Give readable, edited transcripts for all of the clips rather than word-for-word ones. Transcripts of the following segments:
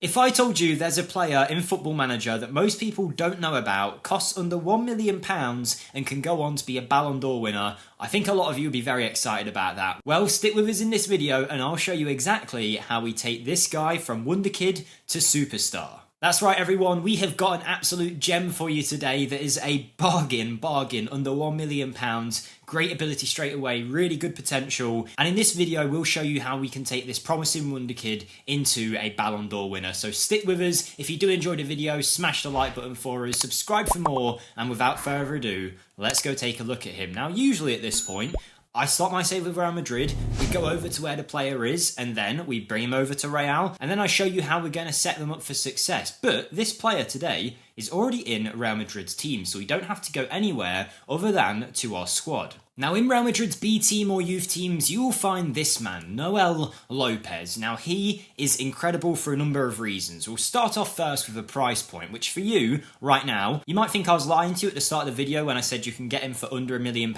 If I told you there's a player in Football Manager that most people don't know about, costs under £1 million and can go on to be a Ballon d'Or winner, I think a lot of you would be very excited about that. Well, stick with us in this video and I'll show you exactly how we take this guy from Wonderkid to Superstar. That's right everyone, we have got an absolute gem for you today that is a bargain under £1 million. Great ability straight away, really good potential, and in this video we'll show you how we can take this promising Wonderkid into a Ballon d'Or winner. So stick with us. If you do enjoy the video, smash the like button for us, subscribe for more, and without further ado, let's go take a look at him. Now usually at this point, I start my save with Real Madrid, we go over to where the player is, and then we bring him over to Real, and then I show you how we're going to set them up for success. But this player today is already in Real Madrid's team, so we don't have to go anywhere other than to our squad. Now in Real Madrid's B team or youth teams, you will find this man, Noel Lopez. Now he is incredible for a number of reasons. We'll start off first with a price point, which for you, right now, you might think I was lying to you at the start of the video when I said you can get him for under £1 million.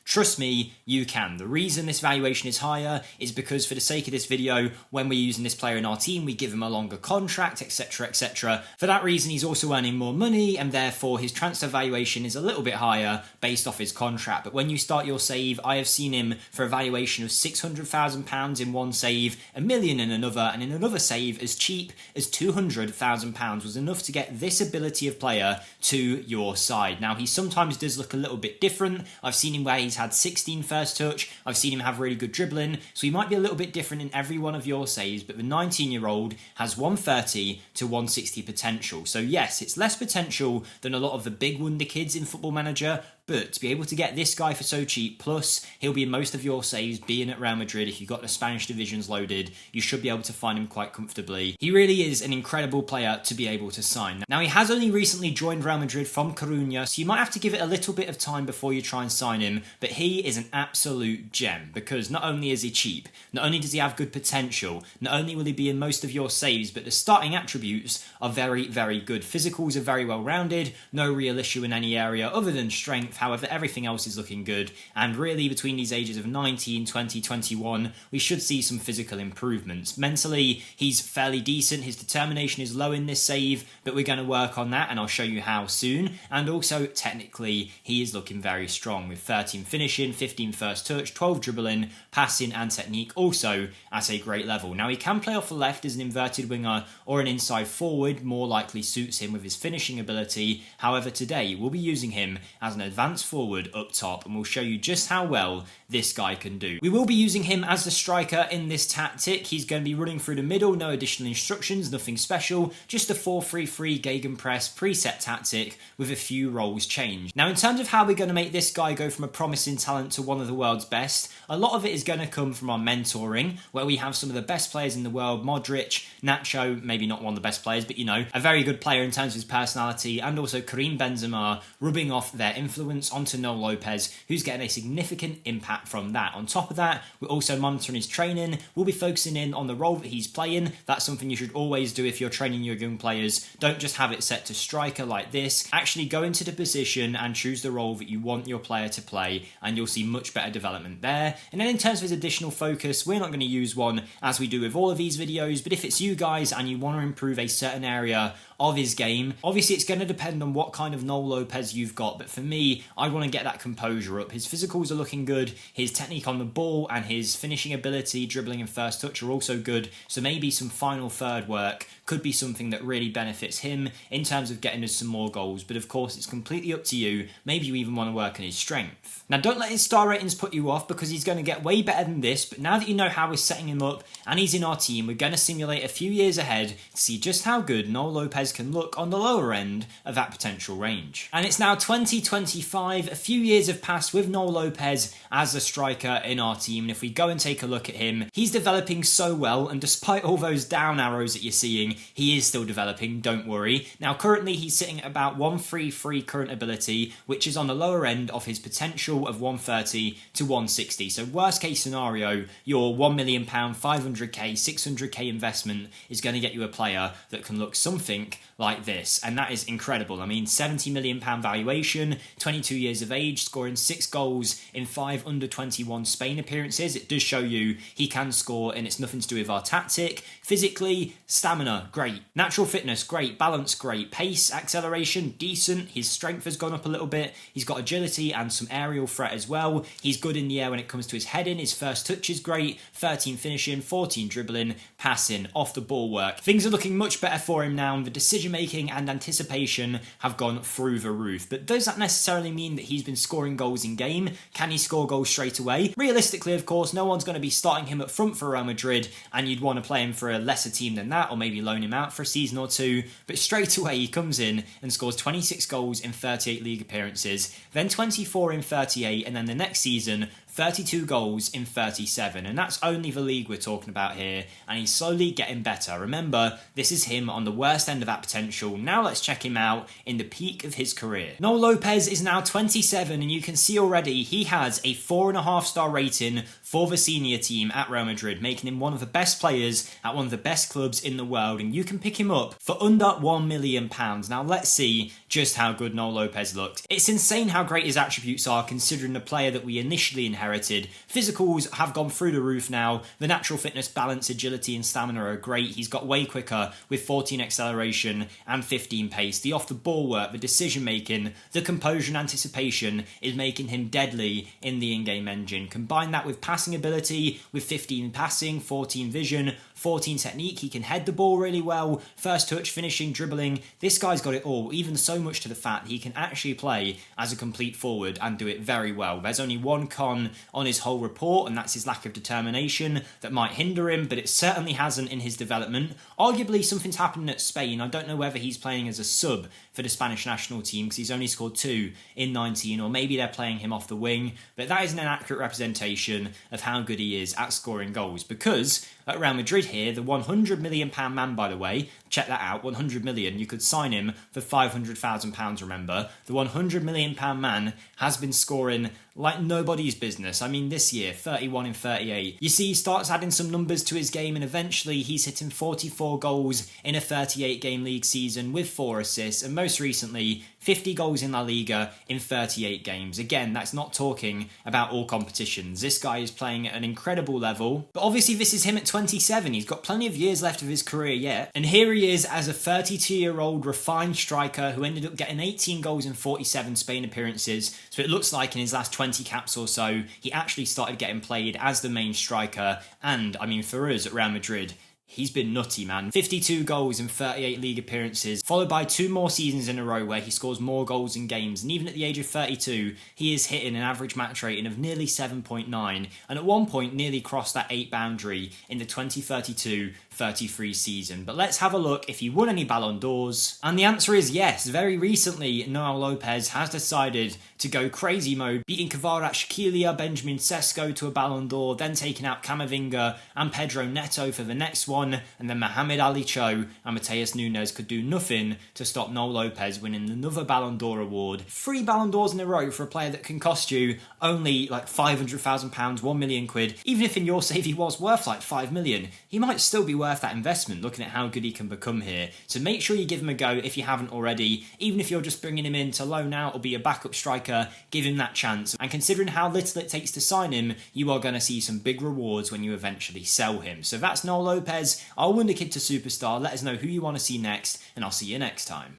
Trust me, you can. The reason this valuation is higher is because for the sake of this video, when we're using this player in our team, we give him a longer contract, etc, etc. For that reason, he's also earning more money, and therefore his transfer valuation is a little bit higher based off his contract. But when you start your save, I have seen him for a valuation of £600,000 in one save, £1 million in another, and in another save as cheap as £200,000 was enough to get this ability of player to your side. Now he sometimes does look a little bit different. I've seen him where he's had 16 first touch, I've seen him have really good dribbling, so he might be a little bit different in every one of your saves, but the 19-year-old has 130 to 160 potential. So yes, it's less potential than a lot of the big Wonderkids in Football Manager, but to be able to get this guy for so cheap, plus he'll be in most of your saves, being at Real Madrid, if you've got the Spanish divisions loaded, you should be able to find him quite comfortably. He really is an incredible player to be able to sign. Now he has only recently joined Real Madrid from Coruña, so you might have to give it a little bit of time before you try and sign him, but he is an absolute gem, because not only is he cheap, not only does he have good potential, not only will he be in most of your saves, but the starting attributes are very, very good. Physicals are very well rounded, no real issue in any area other than strength. However, everything else is looking good, and really between these ages of 19, 20, 21, we should see some physical improvements. Mentally, he's fairly decent, his determination is low in this save, but we're going to work on that, and I'll show you how soon. And also, technically, he is looking very strong, with 13 finishing, 15 first touch, 12 dribbling, passing and technique also at a great level. Now, he can play off the left as an inverted winger or an inside forward, more likely suits him with his finishing ability. However, today, we'll be using him as an advanced forward up top, and we'll show you just how well this guy can do. We will be using him as the striker in this tactic. He's going to be running through the middle, no additional instructions, nothing special, just a 4-3-3 gegenpress preset tactic with a few roles changed. Now in terms of how we're going to make this guy go from a promising talent to one of the world's best, a lot of it is going to come from our mentoring, where we have some of the best players in the world, Modric, Nacho, maybe not one of the best players, but you know, a very good player in terms of his personality, and also Karim Benzema, rubbing off their influence onto Noel Lopez, who's getting a significant impact from that. On top of that, we're also monitoring his training. We'll be focusing in on the role that he's playing. That's something you should always do if you're training your young players. Don't just have it set to striker like this. Actually go into the position and choose the role that you want your player to play, and you'll see much better development there. And then in terms of his additional focus, we're not going to use one as we do with all of these videos, but if it's you guys and you want to improve a certain area of his game, obviously it's going to depend on what kind of Noel Lopez you've got, but for me, I want to get that composure up. His physicals are looking good, his technique on the ball and his finishing ability, dribbling and first touch are also good, so maybe some final third work could be something that really benefits him in terms of getting us some more goals, but of course it's completely up to you. Maybe you even want to work on his strength. Now don't let his star ratings put you off, because he's going to get way better than this, but now that you know how we're setting him up and he's in our team, we're going to simulate a few years ahead to see just how good Noel Lopez can look on the lower end of that potential range. And it's now 2025, a few years have passed with Noel Lopez as a striker in our team, and if we go and take a look at him, he's developing so well, and despite all those down arrows that you're seeing, he is still developing, don't worry. Now currently he's sitting at about 133 current ability, which is on the lower end of his potential of 130 to 160. So worst case scenario, your £1 million, 500k, 600k investment is going to get you a player that can look something like this, and that is incredible. I mean, £70 million valuation, 22 years of age, scoring 6 goals in 5 under-21 Spain appearances. It does show you he can score, and it's nothing to do with our tactic. Physically, stamina, great. Natural fitness, great. Balance, great. Pace, acceleration, decent. His strength has gone up a little bit. He's got agility and some aerial threat as well. He's good in the air when it comes to his heading. His first touch is great. 13 finishing, 14 dribbling, passing, off the ball work. Things are looking much better for him now, and the decision making and anticipation have gone through the roof. But does that necessarily mean that he's been scoring goals in game? Can he score goals straight away? Realistically, of course, no one's going to be starting him up front for Real Madrid, and you'd want to play him for a lesser team than that, or maybe loan him out for a season or two. But straight away he comes in and scores 26 goals in 38 league appearances, then 24 in 38, and then the next season 32 goals in 37, and that's only the league we're talking about here, and he's slowly getting better. Remember, this is him on the worst end of that potential. Now let's check him out in the peak of his career. Noel Lopez is now 27, and you can see already he has a 4.5-star rating for the senior team at Real Madrid, making him one of the best players at one of the best clubs in the world, and you can pick him up for under £1 million. Now let's see just how good Noel Lopez looked. It's insane how great his attributes are, considering the player that we initially inherited. Physicals have gone through the roof now. The natural fitness, balance, agility and stamina are great. He's got way quicker with 14 acceleration and 15 pace. The off the ball work, the decision making, the composure and anticipation is making him deadly in the in-game engine. Combine that with passing ability, with 15 passing, 14 vision, 14 technique. He can head the ball really well, first touch, finishing, dribbling. This guy's got it all, even so much to the fact that he can actually play as a complete forward and do it very well. There's only one con on his whole report, and that's his lack of determination that might hinder him, but it certainly hasn't in his development. Arguably something's happening at Spain. I don't know whether he's playing as a sub for the Spanish national team because he's only scored 2 in 19, or maybe they're playing him off the wing, but that isn't an accurate representation of how good he is at scoring goals, because at Real Madrid here, the £100 million man, by the way, check that out, 100 million, you could sign him for £500,000, remember. The £100 million man has been scoring like nobody's business. I mean, this year, 31 in 38. You see, he starts adding some numbers to his game, and eventually he's hitting 44 goals in a 38-game league season with 4 assists, and most recently, 50 goals in La Liga in 38 games. Again, that's not talking about all competitions. This guy is playing at an incredible level, but obviously this is him at 27. He's got plenty of years left of his career yet, and here he is as a 32-year-old refined striker who ended up getting 18 goals in 47 Spain appearances, so it looks like in his last 20 caps or so, he actually started getting played as the main striker, and I mean, for us at Real Madrid, he's been nutty, man. 52 goals in 38 league appearances, followed by 2 more seasons in a row where he scores more goals in games. And even at the age of 32, he is hitting an average match rating of nearly 7.9, and at one point nearly crossed that 8 boundary in the 2032-33 season. But let's have a look if he won any Ballon d'Ors. And the answer is yes. Very recently, Noel Lopez has decided to go crazy mode, beating Kvaratskhelia, Benjamin Sesko to a Ballon d'Or, then taking out Camavinga and Pedro Neto for the next one, and then Mohamed Ali Cho and Mateus Nunes could do nothing to stop Noel Lopez winning another Ballon d'Or award. 3 Ballon d'Ors in a row for a player that can cost you only like £500,000, £1 million. Even if in your save he was worth like 5 million, he might still be worth that investment looking at how good he can become here. So make sure you give him a go if you haven't already. Even if you're just bringing him in to loan out or be a backup striker, give him that chance. And considering how little it takes to sign him, you are going to see some big rewards when you eventually sell him. So that's Noel Lopez, our Wonderkid to Superstar. Let us know who you want to see next, and I'll see you next time.